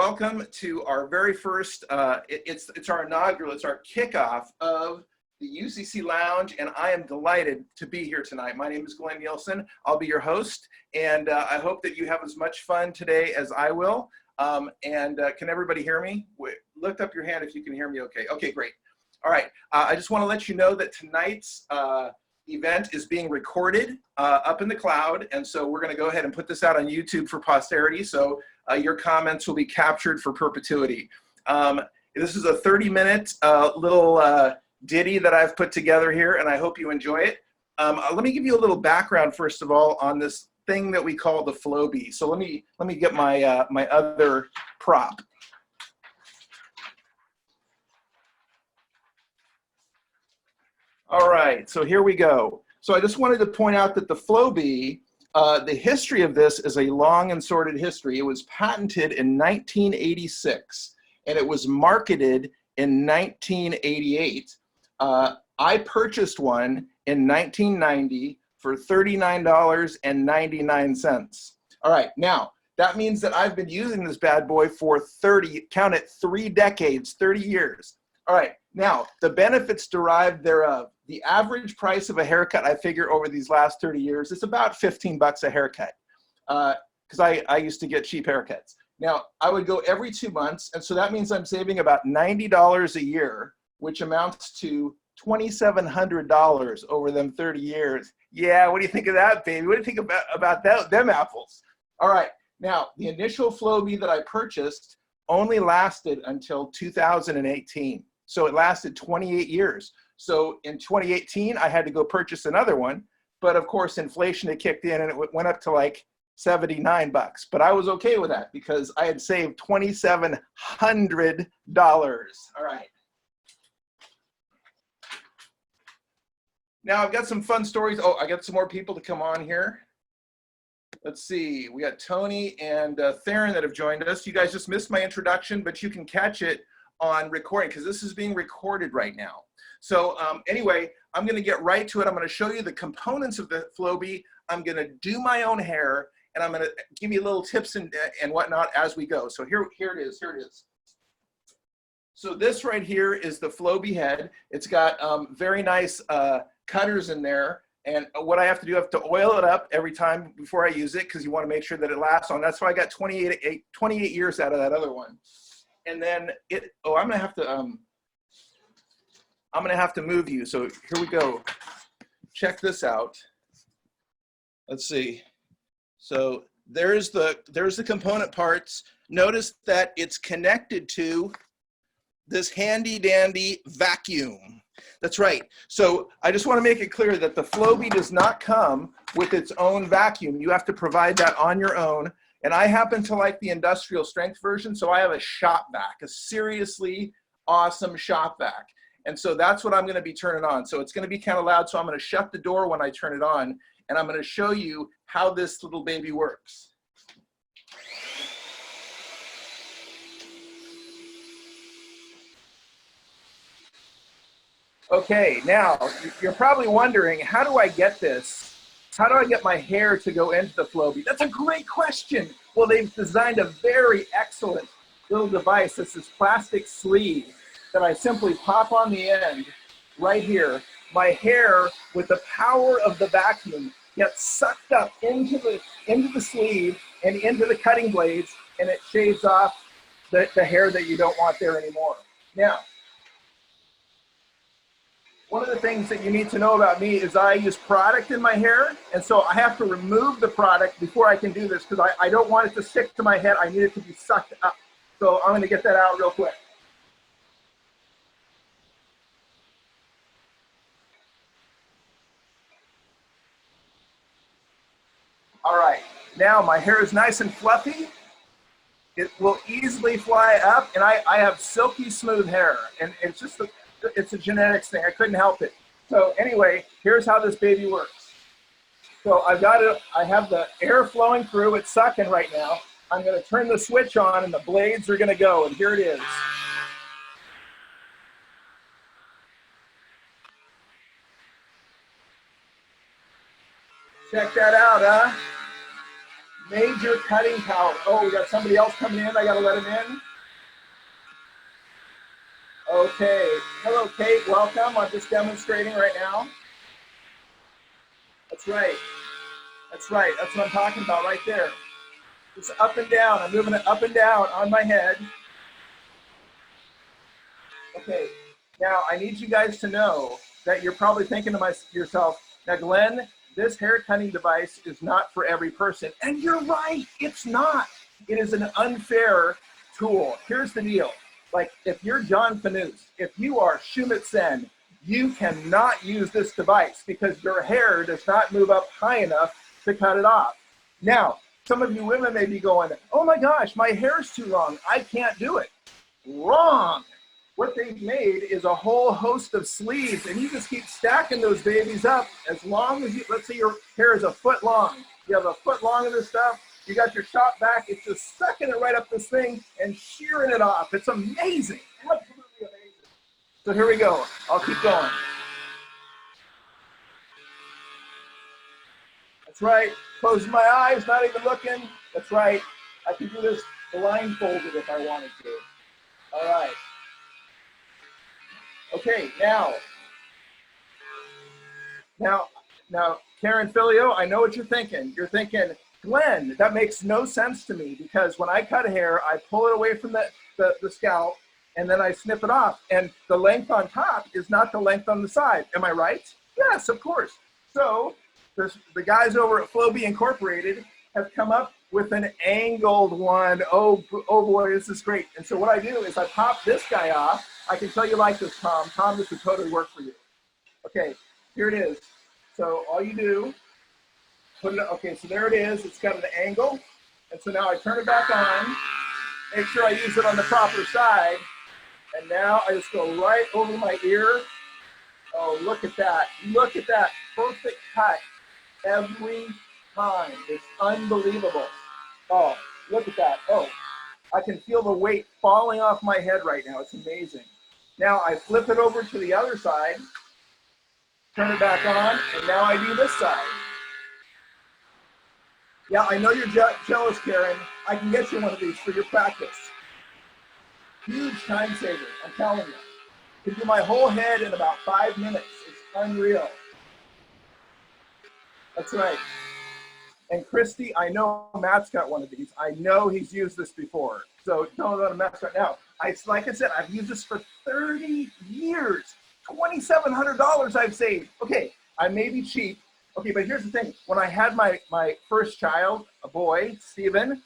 welcome to our very first, it's our inaugural, it's our kickoff of the UCC Lounge, and I am delighted to be here tonight. My name is Glen Nielsen. I'll be your host, and I hope that you have as much fun today as I will. Can everybody hear me? Wait, lift up your hand if you can hear me okay. Okay, great. All right, I just want to let you know that tonight's event is being recorded up in the cloud, and so we're going to go ahead and put this out on YouTube for posterity, so your comments will be captured for perpetuity. This is a 30-minute little ditty that I've put together here, and I hope you enjoy it. Let me give you a little background first of all on this thing that we call the Flowbee. So let me get my my other prop. All right, so here we go. So I just wanted to point out that the Flowbee, the history of this is a long and sordid history. It was patented in 1986, and it was marketed in 1988. I purchased one in 1990 for $39.99. All right, now that means that I've been using this bad boy for 3 decades, 30 years. All right, now the benefits derived thereof. The average price of a haircut, I figure over these last 30 years, is about 15 bucks a haircut, because I used to get cheap haircuts. Now, I would go every 2 months, and so that means I'm saving about $90 a year, which amounts to $2,700 over them 30 years. Yeah, what do you think of that, baby? What do you think about them apples? All right, now, the initial Flowbee that I purchased only lasted until 2018. So it lasted 28 years. So in 2018, I had to go purchase another one. But of course, inflation had kicked in and it went up to like 79 bucks. But I was okay with that because I had saved $2,700. All right. Now I've got some fun stories. Oh, I got some more people to come on here. Let's see. We got Tony and Theron that have joined us. You guys just missed my introduction, but you can catch it on recording because this is being recorded right now. So anyway, I'm going to get right to it. I'm going to show you the components of the Flowbee. I'm going to do my own hair, and I'm going to give you little tips and whatnot as we go. So here it is. Here it is. So this right here is the Flowbee head. It's got very nice cutters in there. And what I have to do, I have to oil it up every time before I use it because you want to make sure that it lasts on. That's why I got 28 years out of that other one. And then I'm gonna have to move you. So here we go. Check this out. Let's see. So there's the component parts. Notice that it's connected to this handy dandy vacuum. That's right. So I just want to make it clear that the Flowbee does not come with its own vacuum. You have to provide that on your own. And I happen to like the industrial strength version, so I have a shop vac, a seriously awesome shop vac. And so that's what I'm going to be turning on. So it's going to be kind of loud, so I'm going to shut the door when I turn it on, and I'm going to show you how this little baby works. Okay, now you're probably wondering, how do I get this? How do I get my hair to go into the Flowbee? That's a great question. Well, they've designed a very excellent little device. It's this plastic sleeve that I simply pop on the end right here. My hair, with the power of the vacuum, gets sucked up into the sleeve and into the cutting blades, and it shaves off the hair that you don't want there anymore. Now, one of the things that you need to know about me is I use product in my hair, and so I have to remove the product before I can do this because I don't want it to stick to my head. I need it to be sucked up. So I'm going to get that out real quick. All right, now my hair is nice and fluffy. It will easily fly up, and I have silky smooth hair, and it's just it's a genetics thing. I couldn't help it. So anyway, here's how this baby works. So I have the air flowing through. It's sucking right now. I'm going to turn the switch on, and the blades are going to go, and here it is. Check that out, huh? major cutting power. Oh, we got somebody else coming in. I got to let him in. Okay. Hello, Kate. Welcome. I'm just demonstrating right now. That's right. That's right. That's what I'm talking about right there. Just up and down. I'm moving it up and down on my head. Okay. Now, I need you guys to know that you're probably thinking to yourself, now, Glenn, this hair cutting device is not for every person. And you're right. It's not. It is an unfair tool. Here's the deal. Like, if you're John Fanous, if you are Shumit Sen, you cannot use this device because your hair does not move up high enough to cut it off. Now, some of you women may be going, oh my gosh, my hair's too long. I can't do it. Wrong. What they've made is a whole host of sleeves, and you just keep stacking those babies up as long as you, let's say your hair is a foot long. You have a foot long of this stuff. You got your shop back. It's just sucking it right up this thing and shearing it off. It's amazing. Absolutely amazing. So here we go. I'll keep going. That's right. Closing my eyes, not even looking. That's right. I can do this blindfolded if I wanted to. All right. Okay, now, Karen Filio, I know what you're thinking. You're thinking, Glenn, that makes no sense to me because when I cut hair, I pull it away from the scalp and then I snip it off. And the length on top is not the length on the side. Am I right? Yes, of course. So the guys over at Flowbee Incorporated have come up with an angled one. Oh boy, this is great. And so what I do is I pop this guy off. I can tell you like this, Tom. Tom, this would totally work for you. Okay, here it is. So all you do, put it, okay, so there it is. It's got an angle. And so now I turn it back on, make sure I use it on the proper side. And now I just go right over my ear. Oh, look at that. Look at that. Perfect cut every time. It's unbelievable. Oh, look at that. Oh, I can feel the weight falling off my head right now. It's amazing. Now I flip it over to the other side, turn it back on, and now I do this side. Yeah, I know you're jealous, Karen. I can get you one of these for your practice. Huge time saver, I'm telling you. I can do my whole head in about 5 minutes. It's unreal. That's right. And Christy, I know Matt's got one of these. I know he's used this before. So don't let him mess right now. Like I said, I've used this for 30 years. $2,700 I've saved. Okay, I may be cheap. Okay, but here's the thing. When I had my first child, a boy, Steven,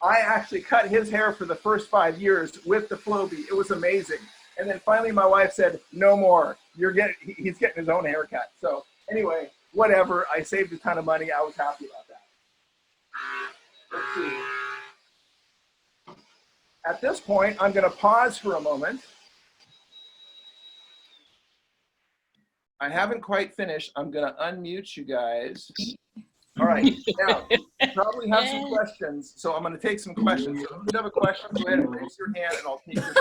I actually cut his hair for the first 5 years with the Flowbee. It was amazing. And then finally my wife said, no more. He's getting his own haircut. So anyway, whatever. I saved a ton of money. I was happy about that. Let's see. At this point, I'm going to pause for a moment. I haven't quite finished. I'm going to unmute you guys. All right. Now, you probably have some questions, so I'm going to take some questions. So if you have a question, go ahead and raise your hand, and I'll take your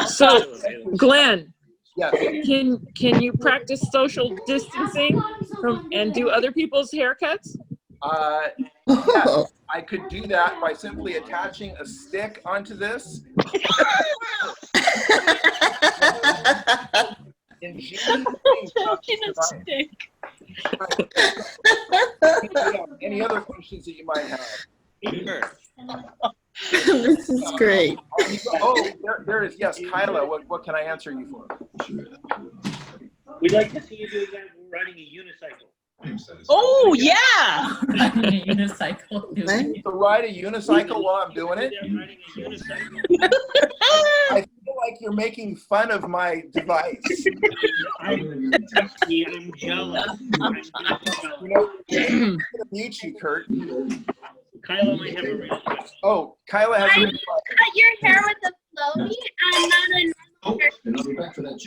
So, Glenn, yes. Can you practice social distancing and do other people's haircuts? Yes, I could do that by simply attaching a stick onto this. Any other questions that you might have? This is great. Oh, there is, yes, Kyla, what can I answer you for? We'd like to see you do that riding a unicycle. Oh, yeah! Riding a unicycle. To ride a unicycle while I'm doing it? Riding a unicycle. I feel like you're making fun of my device. I'm jealous. You know, I'm going to mute you, Kurt. Kyla might have a real question. Oh, Kyla has a real question. Cut your hair with a Flowbee and not a normal haircut.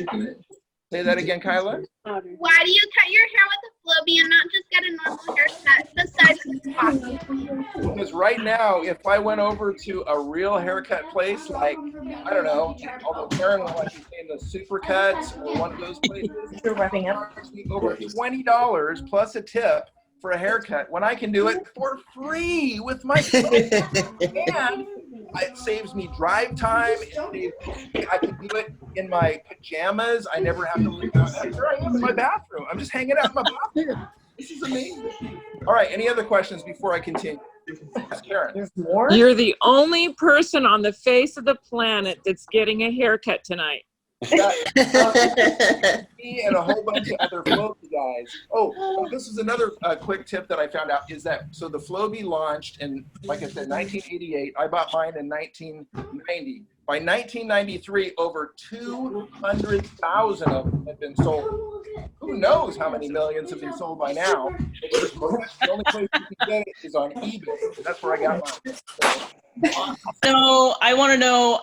Say that again, Kyla. Why do you cut your hair with a Flowbee and not just get a normal haircut? Besides, Because right now, if I went over to a real haircut place, like, I don't know, although Karen will like to say the Supercuts or one of those places, You're wrapping up. charge me over $20 plus a tip for a haircut when I can do it for free with my phone. And it saves me drive time. I can do it in my pajamas. I never have to leave out. Here I am in my bathroom. I'm just hanging out in my bathroom. This is amazing. All right, any other questions before I continue? Yes, Karen. There's more? You're the only person on the face of the planet that's getting a haircut tonight. Me and a whole bunch of other Flowbee guys. Oh, this is another quick tip that I found out is that, so the Flowbee launched in, like I said, 1988. I bought mine in 1990. By 1993, over 200,000 of them had been sold. Who knows how many millions have been sold by now? The only place you can get it is on eBay. That's where I got mine. So I want to know,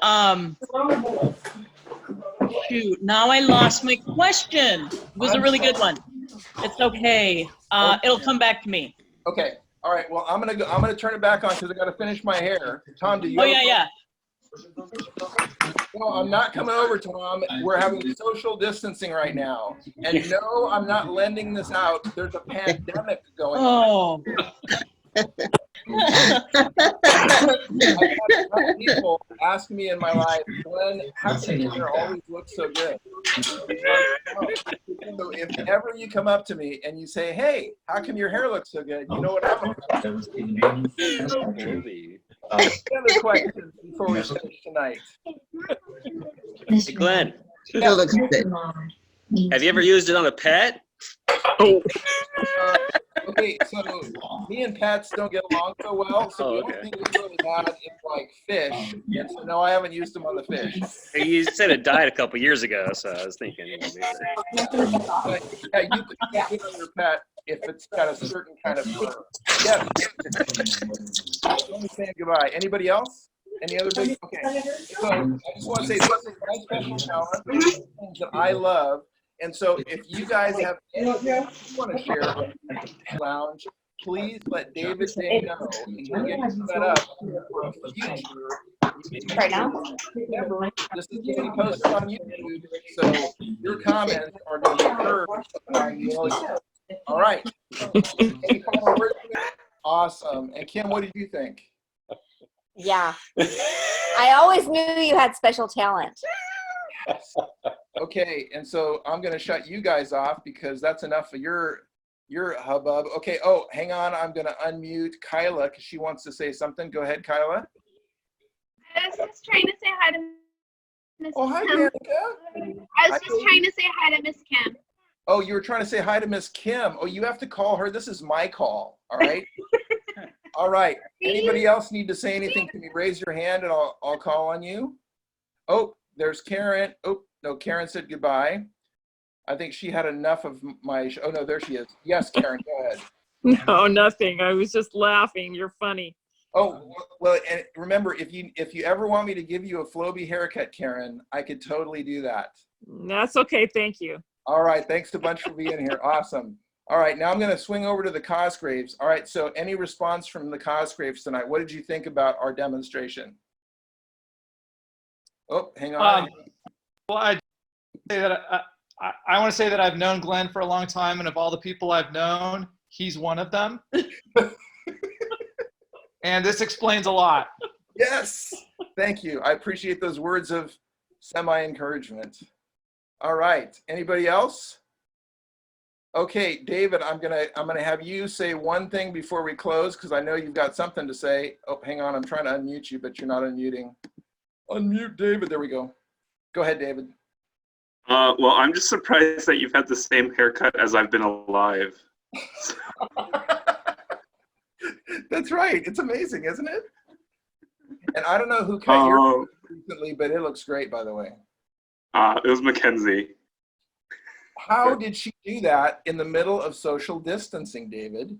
shoot, now I lost my question. It was a really good one. It's okay. It'll come back to me. Okay. All right. Well, I'm gonna turn it back on because I got to finish my hair. Tom, do you? Oh, yeah. No, I'm not coming over, Tom. We're having social distancing right now, and no, I'm not lending this out. There's a pandemic going on. Oh. I've had people ask me in my life, Glenn, how can your hair always look so good? So if ever you come up to me and you say, hey, how come your hair looks so good? You know what I'm about. Any other questions before we finish tonight? Hey, Glenn, It looks good. have you ever used it on a pet? Oh, Okay, so me and pets don't get along so well, so the only thing we really had is like fish. And so no, I haven't used them on the fish. You said it died a couple years ago, so I was thinking. But yeah, you could get it on your pet if it's got a certain kind of fur. Yeah. Let me say goodbye. Anybody else? Any other big? Okay. So I just want to say this is my special talent. Things that I love. And so if you guys have anything you want to share with the lounge, please let David Day know, and he'll get you set up for a future. Right now? Remember, this is getting posted on YouTube, so your comments are going to be heard by millions. All right. Any final words? Awesome. And Kim, what did you think? Yeah. I always knew you had special talent. Okay, and so I'm going to shut you guys off because that's enough of your hubbub. Okay, oh, hang on. I'm going to unmute Kyla because she wants to say something. Go ahead, Kyla. I was just trying to say hi to Miss Oh, hi, Kim. Danica. I was just trying to say hi to Miss Kim. Oh, you were trying to say hi to Miss Kim. Oh, you have to call her. This is my call, all right? All right. Anybody else need to say anything to me? Raise your hand and I'll call on you. Oh, there's Karen. Oh, no, Karen said goodbye. I think she had enough of my, oh no, there she is. Yes, Karen, go ahead. no, nothing. I was just laughing. You're funny. Oh, well, and remember, if you ever want me to give you a Flowbee haircut, Karen, I could totally do that. That's okay. Thank you. All right, thanks a bunch for being here. Awesome. All right, now I'm going to swing over to the Cosgraves. All right, so any response from the Cosgraves tonight? What did you think about our demonstration? Oh, hang on. Well, I say that I want to say that I've known Glenn for a long time, and of all the people I've known, he's one of them. And this explains a lot. Yes, thank you. I appreciate those words of semi-encouragement. All right, anybody else? Okay, David, I'm gonna have you say one thing before we close because I know you've got something to say. Oh, hang on, I'm trying to unmute you, but you're not unmuting. Unmute David. There we go. Go ahead, David. Well, I'm just surprised that you've had the same haircut as I've been alive. That's right. It's amazing, isn't it? And I don't know who cut your recently, but it looks great, by the way. It was Mackenzie. How did she do that in the middle of social distancing, David?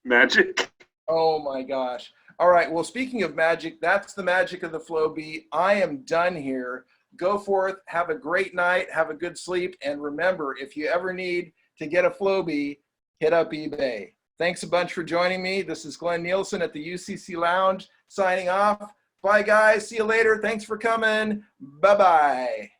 Magic. Oh my gosh. All right. Well, speaking of magic, that's the magic of the Flowbee. I am done here. Go forth. Have a great night. Have a good sleep. And remember, if you ever need to get a Flowbee, hit up eBay. Thanks a bunch for joining me. This is Glen Nielsen at the UCC Lounge signing off. Bye, guys. See you later. Thanks for coming. Bye-bye.